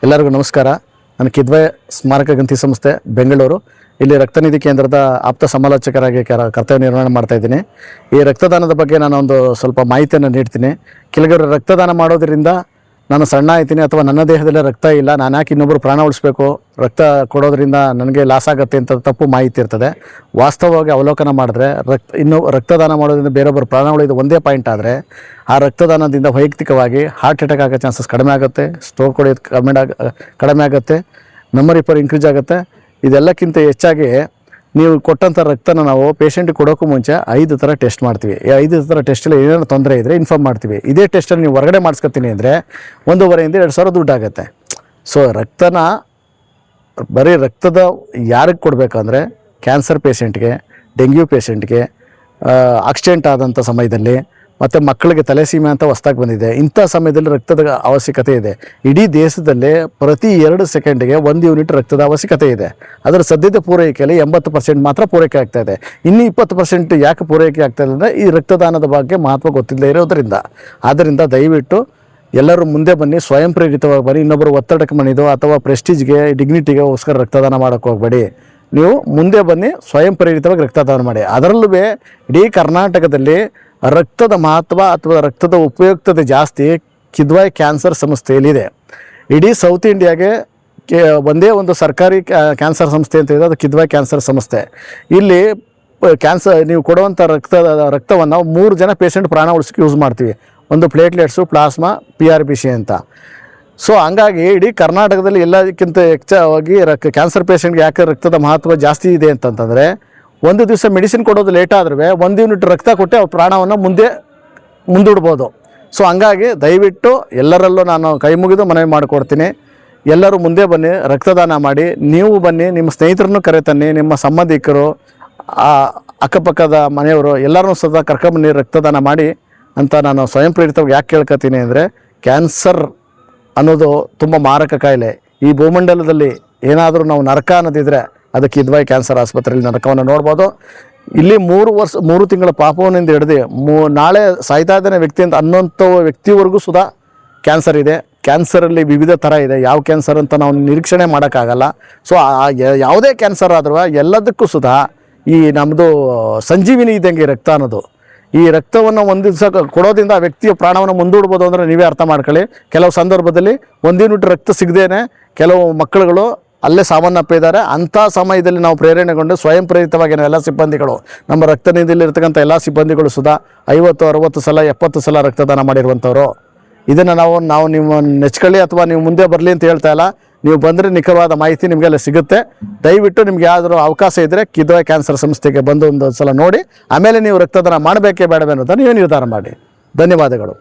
ಎಲ್ಲರಿಗೂ ನಮಸ್ಕಾರ. ನಾನು ಕಿದ್ವಾಯ್ ಸ್ಮಾರಕ ಗ್ರಂಥಿ ಸಂಸ್ಥೆ ಬೆಂಗಳೂರು ಇಲ್ಲಿ ರಕ್ತನಿಧಿ ಕೇಂದ್ರದ ಆಪ್ತ ಸಮಾಲೋಚಕರಾಗಿ ಕರ್ತವ್ಯ ನಿರ್ವಹಣೆ ಮಾಡ್ತಾಯಿದ್ದೀನಿ. ಈ ರಕ್ತದಾನದ ಬಗ್ಗೆ ನಾನು ಒಂದು ಸ್ವಲ್ಪ ಮಾಹಿತಿಯನ್ನು ನೀಡ್ತೀನಿ. ಕೆಲವರು ರಕ್ತದಾನ ಮಾಡೋದರಿಂದ ನಾನು ಸಣ್ಣ ಆಯ್ತೀನಿ ಅಥವಾ ನನ್ನ ದೇಹದಲ್ಲಿ ರಕ್ತ ಇಲ್ಲ, ನಾನು ಯಾಕೆ ಇನ್ನೊಬ್ಬರು ಪ್ರಾಣ ಉಳಿಸ್ಬೇಕು, ರಕ್ತ ಕೊಡೋದ್ರಿಂದ ನನಗೆ ಲಾಸ್ ಆಗುತ್ತೆ ಅಂತ ತಪ್ಪು ಮಾಹಿತಿ ಇರ್ತದೆ. ವಾಸ್ತವವಾಗಿ ಅವಲೋಕನ ಮಾಡಿದ್ರೆ ರಕ್ತದಾನ ಮಾಡೋದ್ರಿಂದ ಬೇರೊಬ್ಬರು ಪ್ರಾಣ ಉಳಿದು ಒಂದೇ ಪಾಯಿಂಟ್ ಆದರೆ ಆ ರಕ್ತದಾನದಿಂದ ವೈಯಕ್ತಿಕವಾಗಿ ಹಾರ್ಟ್ ಅಟ್ಯಾಕ್ ಆಗೋ ಚಾನ್ಸಸ್ ಕಡಿಮೆ ಆಗುತ್ತೆ, ಸ್ಟ್ರೋಕ್ ಹೊಡೆಯೋದು ಕಡಿಮೆ ಆಗುತ್ತೆ, ಮೆಮೊರಿ ಪವರ್ ಇನ್ಕ್ರೀಸ್ ಆಗುತ್ತೆ. ಇದೆಲ್ಲಕ್ಕಿಂತ ಹೆಚ್ಚಾಗಿ ನೀವು ಕೊಟ್ಟಂಥ ರಕ್ತನ ನಾವು ಪೇಷಂಟಿಗೆ ಕೊಡೋಕ್ಕೂ ಮುಂಚೆ 5 ಥರ ಟೆಸ್ಟ್ ಮಾಡ್ತೀವಿ. ಈ 5 ಥರ ಟೆಸ್ಟಲ್ಲಿ ಏನೇನು ತೊಂದರೆ ಇದ್ದರೆ ಇನ್ಫಾರ್ಮ್ ಮಾಡ್ತೀವಿ. ಇದೇ ಟೆಸ್ಟಲ್ಲಿ ನೀವು ಹೊರಗಡೆ ಮಾಡಿಸ್ಕೊತೀನಿ ಅಂದರೆ 1,500-2,000 ದುಡ್ಡು ಆಗುತ್ತೆ. ಸೊ ರಕ್ತನ ಬರೀ ರಕ್ತದ ಯಾರಿಗೆ ಕೊಡಬೇಕಂದ್ರೆ ಕ್ಯಾನ್ಸರ್ ಪೇಷೆಂಟ್ಗೆ, ಡೆಂಗ್ಯೂ ಪೇಷೆಂಟ್ಗೆ, ಆಕ್ಸಿಡೆಂಟ್ ಆದಂಥ ಸಮಯದಲ್ಲಿ, ಮತ್ತು ಮಕ್ಕಳಿಗೆ ತಲೆಸೀಮೆ ಅಂತ ಹೊಸ್ದಾಗಿ ಬಂದಿದೆ, ಇಂಥ ಸಮಯದಲ್ಲಿ ರಕ್ತದ ಅವಶ್ಯಕತೆ ಇದೆ. ಇಡೀ ದೇಶದಲ್ಲೇ ಪ್ರತಿ 2 ಸೆಕೆಂಡಿಗೆ 1 ಯೂನಿಟ್ ರಕ್ತದ ಅವಶ್ಯಕತೆ ಇದೆ. ಅದರ ಸದ್ಯದ ಪೂರೈಕೆಯಲ್ಲಿ 80% ಮಾತ್ರ ಪೂರೈಕೆ ಆಗ್ತಾಯಿದೆ. ಇನ್ನು 20% ಯಾಕೆ ಪೂರೈಕೆ ಆಗ್ತಾಯಿದೆ ಅಂದರೆ ಈ ರಕ್ತದಾನದ ಬಗ್ಗೆ ಮಹತ್ವ ಗೊತ್ತಿಲ್ಲದೆ ಇರೋದರಿಂದ. ಆದ್ದರಿಂದ ದಯವಿಟ್ಟು ಎಲ್ಲರೂ ಮುಂದೆ ಬನ್ನಿ, ಸ್ವಯಂ ಪ್ರೇರಿತವಾಗಿ ಬನ್ನಿ. ಇನ್ನೊಬ್ಬರು ಒತ್ತಡಕ್ಕೆ ಮಣಿದು ಅಥವಾ ಪ್ರೆಸ್ಟೀಜ್ಗೆ, ಡಿಗ್ನಿಟಿಗೋಸ್ಕರ ರಕ್ತದಾನ ಮಾಡೋಕ್ಕೆ ಹೋಗಬೇಡಿ. ನೀವು ಮುಂದೆ ಬನ್ನಿ, ಸ್ವಯಂ ಪ್ರೇರಿತವಾಗಿ ರಕ್ತದಾನ ಮಾಡಿ. ಅದರಲ್ಲೂ ಇಡೀ ಕರ್ನಾಟಕದಲ್ಲಿ ರಕ್ತದ ಮಹತ್ವ ಅಥವಾ ರಕ್ತದ ಉಪಯುಕ್ತತೆ ಜಾಸ್ತಿ ಕಿದ್ವಾಯ್ ಕ್ಯಾನ್ಸರ್ ಸಂಸ್ಥೆಯಲ್ಲಿದೆ. ಇಡೀ ಸೌತ್ ಇಂಡಿಯಾಗೆ ಒಂದೇ ಒಂದು ಸರ್ಕಾರಿ ಕ್ಯಾನ್ಸರ್ ಸಂಸ್ಥೆ ಅಂತ ಇದೆ, ಅದು ಕಿದ್ವಾಯ್ ಕ್ಯಾನ್ಸರ್ ಸಂಸ್ಥೆ. ಇಲ್ಲಿ ನೀವು ಕೊಡುವಂಥ ರಕ್ತವನ್ನು 3 ಜನ ಪೇಷಂಟ್ ಪ್ರಾಣ ಉಳಿಸೋಕ್ಕೆ ಯೂಸ್ ಮಾಡ್ತೀವಿ. ಒಂದು ಪ್ಲೇಟ್ಲೆಟ್ಸು, ಪ್ಲಾಸ್ಮಾ, PRBC ಅಂತ. ಸೊ ಹಂಗಾಗಿ ಇಡೀ ಕರ್ನಾಟಕದಲ್ಲಿ ಎಲ್ಲದಕ್ಕಿಂತ ಹೆಚ್ಚಾಗಿ ಕ್ಯಾನ್ಸರ್ ಪೇಷಂಟ್ಗೆ ಯಾಕೆ ರಕ್ತದ ಮಹತ್ವ ಜಾಸ್ತಿ ಇದೆ ಅಂತಂತಂದರೆ, ಒಂದು ದಿವಸ ಮೆಡಿಸಿನ್ ಕೊಡೋದು ಲೇಟ್ ಆದ್ರೂ 1 ಯೂನಿಟ್ ರಕ್ತ ಕೊಟ್ಟು ಅವ್ರ ಪ್ರಾಣವನ್ನು ಮುಂದೂಡ್ಬೋದು. ಸೊ ಹಂಗಾಗಿ ದಯವಿಟ್ಟು ಎಲ್ಲರಲ್ಲೂ ನಾನು ಕೈ ಮುಗಿದು ಮನವಿ ಮಾಡಿಕೊಡ್ತೀನಿ. ಎಲ್ಲರೂ ಮುಂದೆ ಬನ್ನಿ, ರಕ್ತದಾನ ಮಾಡಿ. ನೀವು ಬನ್ನಿ, ನಿಮ್ಮ ಸ್ನೇಹಿತರನ್ನು ಕರೆತನ್ನಿ, ನಿಮ್ಮ ಸಂಬಂಧಿಕರು, ಅಕ್ಕಪಕ್ಕದ ಮನೆಯವರು ಎಲ್ಲರೂ ಸದಾ ಕರ್ಕೊಂಬನ್ನಿ, ರಕ್ತದಾನ ಮಾಡಿ ಅಂತ ನಾನು ಸ್ವಯಂ ಪ್ರೇರಿತವಾಗಿ ಯಾಕೆ ಕೇಳ್ಕೊತೀನಿ ಅಂದರೆ, ಕ್ಯಾನ್ಸರ್ ಅನ್ನೋದು ತುಂಬ ಮಾರಕ ಕಾಯಿಲೆ. ಈ ಭೂಮಂಡಲದಲ್ಲಿ ಏನಾದರೂ ನಾವು ನರಕ ಅನ್ನೋದಿದ್ರೆ ಅದು ಕಿದ್ವಾಯ್ ಕ್ಯಾನ್ಸರ್ ಆಸ್ಪತ್ರೆಯಲ್ಲಿ ನರಕವನ್ನು ನೋಡ್ಬೋದು. ಇಲ್ಲಿ 3 ತಿಂಗಳ ಪಾಪವನಿಂದ ಹಿಡಿದು ನಾಳೆ ಸಾಯ್ತಾ ಇದ್ದಾನೆ ವ್ಯಕ್ತಿ ಅಂತ ಅನ್ನೋಂಥ ವ್ಯಕ್ತಿವರೆಗೂ ಸುಧಾ ಕ್ಯಾನ್ಸರ್ ಇದೆ. ಕ್ಯಾನ್ಸರಲ್ಲಿ ವಿವಿಧ ಥರ ಇದೆ. ಯಾವ ಕ್ಯಾನ್ಸರ್ ಅಂತ ನಾವು ನಿರೀಕ್ಷಣೆ ಮಾಡೋಕ್ಕಾಗಲ್ಲ. ಸೊ ಯಾವುದೇ ಕ್ಯಾನ್ಸರ್ ಆದರೂ ಎಲ್ಲದಕ್ಕೂ ಸುಧಾ ಈ ನಮ್ಮದು ಸಂಜೀವಿನಿ ಇದ್ದಂಗೆ ರಕ್ತ ಅನ್ನೋದು. ಈ ರಕ್ತವನ್ನು ಒಂದು ದಿವಸ ಕೊಡೋದ್ರಿಂದ ಆ ವ್ಯಕ್ತಿಯ ಪ್ರಾಣವನ್ನು ಮುಂದೂಡ್ಬೋದು ಅಂದರೆ ನೀವೇ ಅರ್ಥ ಮಾಡ್ಕೊಳ್ಳಿ. ಕೆಲವು ಸಂದರ್ಭದಲ್ಲಿ 1 ಯೂನಿಟ್ ರಕ್ತ ಸಿಗದೇನೆ ಕೆಲವು ಮಕ್ಕಳುಗಳು ಅಲ್ಲೇ ಸಾವನ್ನಪ್ಪಿದ್ದಾರೆ. ಅಂಥ ಸಮಯದಲ್ಲಿ ನಾವು ಪ್ರೇರಣೆಗೊಂಡು ಸ್ವಯಂ ಪ್ರೇರಿತವಾಗಿ ಎಲ್ಲ ಸಿಬ್ಬಂದಿಗಳು, ನಮ್ಮ ರಕ್ತನಿಧಿಯಲ್ಲಿರ್ತಕ್ಕಂಥ ಎಲ್ಲ ಸಿಬ್ಬಂದಿಗಳು ಸುಧಾ 50, 60 ಸಲ, 70 ಸಲ ರಕ್ತದಾನ ಮಾಡಿರುವಂಥವ್ರು. ಇದನ್ನು ನಾವು ನೀವು ನೆಚ್ಕೊಳ್ಳಿ ಅಥವಾ ನೀವು ಮುಂದೆ ಬರಲಿ ಅಂತ ಹೇಳ್ತಾ ಇಲ್ಲ. ನೀವು ಬಂದರೆ ನಿಖರವಾದ ಮಾಹಿತಿ ನಿಮಗೆಲ್ಲ ಸಿಗುತ್ತೆ. ದಯವಿಟ್ಟು ನಿಮ್ಗೆ ಯಾವ್ದಾದ್ರು ಅವಕಾಶ ಇದ್ದರೆ ಕಿದ್ವಾಯ್ ಕ್ಯಾನ್ಸರ್ ಸಂಸ್ಥೆಗೆ ಬಂದು ಒಂದು ಸಲ ನೋಡಿ, ಆಮೇಲೆ ನೀವು ರಕ್ತದಾನ ಮಾಡಬೇಕೇ ಬೇಡವೇ ಅನ್ನೋದನ್ನು ನೀವು ನಿರ್ಧಾರ ಮಾಡಿ. ಧನ್ಯವಾದಗಳು.